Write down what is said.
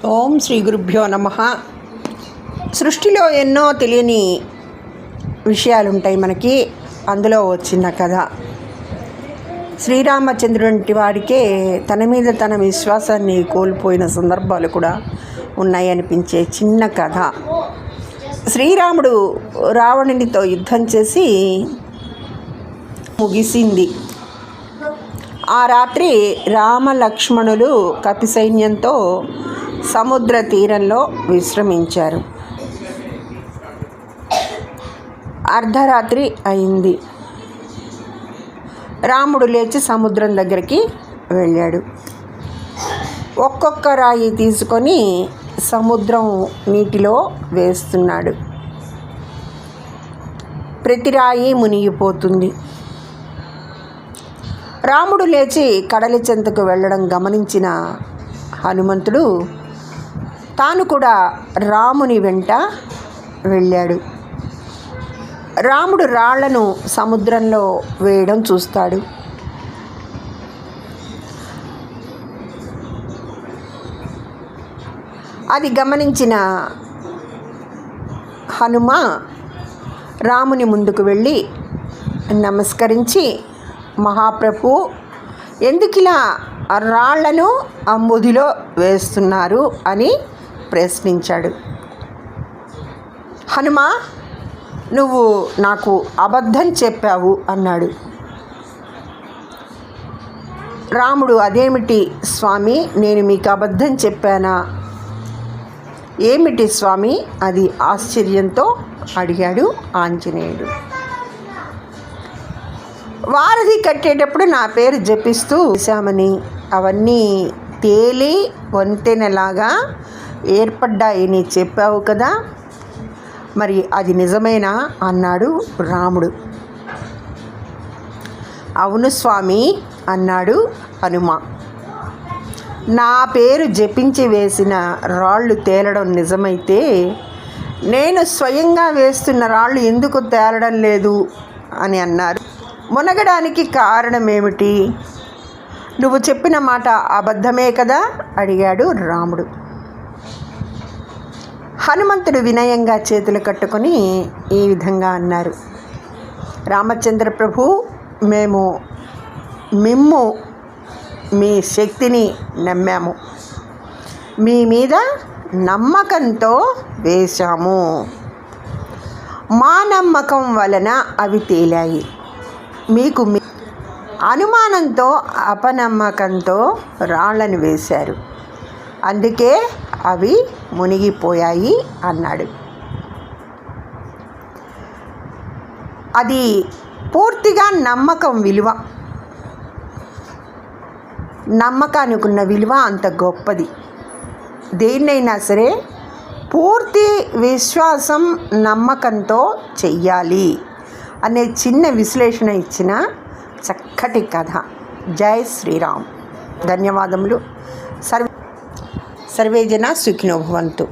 ఓం శ్రీ గురుభ్యో నమః. సృష్టిలో ఎన్నో తెలియని విషయాలు ఉంటాయి మనకి. అందులో చిన్న కథ. శ్రీరామచంద్రుడి వాడికే తన మీద తన విశ్వాసాన్ని కోల్పోయిన సందర్భాలు కూడా ఉన్నాయనిపించే చిన్న కథ. శ్రీరాముడు రావణునితో యుద్ధం చేసి ముగిసింది. ఆ రాత్రి రామలక్ష్మణులు కపి సైన్యంతో సముద్ర తీరంలో విశ్రమించారు. అర్ధరాత్రి అయింది. రాముడు లేచి సముద్రం దగ్గరికి వెళ్ళాడు. ఒక్కొక్క రాయి తీసుకొని సముద్రం నీటిలో వేస్తున్నాడు. ప్రతి రాయి మునిగిపోతుంది. రాముడు లేచి కడలి చెంతకు వెళ్ళడం గమనించిన హనుమంతుడు తాను కూడా రాముని వెంట వెళ్ళాడు. రాముడు రాళ్లను సముద్రంలో వేయడం చూస్తాడు. అది గమనించిన హనుమ రాముని ముందుకు వెళ్ళి నమస్కరించి, మహాప్రభు, ఎందుకిలా రాళ్లను అంబుదిలో వేస్తున్నారు అని ప్రశ్నించాడు. హనుమ, నువ్వు నాకు అబద్ధం చెప్పావు అన్నాడు. రాముడు, అదేమిటి స్వామి, నేను మీకు అబద్ధం చెప్పానా? ఏమిటి స్వామి అది ఆశ్చర్యంతో అడిగాడు ఆంజనేయుడు. వారధి కట్టేటప్పుడు నా పేరు జపిస్తూ వేశామని, అవన్నీ తేలి వంతెనలాగా ఏర్పడ్డాయని చెప్పావు కదా, మరి అది నిజమేనా అన్నాడు రాముడు. అవును స్వామి అన్నాడు హనుమ. నా పేరు జపించి వేసిన రాళ్ళు తేలడం నిజమైతే నేను స్వయంగా వేస్తున్న రాళ్ళు ఎందుకు తేలడం లేదు అని అన్నారు. మునగడానికి కారణమేమిటి? నువ్వు చెప్పిన మాట అబద్ధమే కదా అడిగాడు రాముడు. హనుమంతుడు వినయంగా చేతులు కట్టుకొని ఈ విధంగా అన్నారు. రామచంద్ర ప్రభు, మేము మీ శక్తిని నమ్మాము, మీ మీద నమ్మకంతో వేశాము. మా నమ్మకం వలన అవి తేలాయి. మీకు అనుమానంతో అపనమ్మకంతో రాళ్లను వేశారు, అందుకే అవి మునిగిపోయాయి అన్నాడు. అది పూర్తిగా నమ్మకం విలువ. నమ్మకానికి ఉన్న విలువ అంత గొప్పది. దేన్నైనా సరే పూర్తి విశ్వాసం, నమ్మకంతో చెయ్యాలి అనే చిన్న విశ్లేషణ ఇచ్చిన చక్కటి కథ. జై శ్రీరామ్. ధన్యవాదములు. సర్వే జన సుఖినో భవంతు.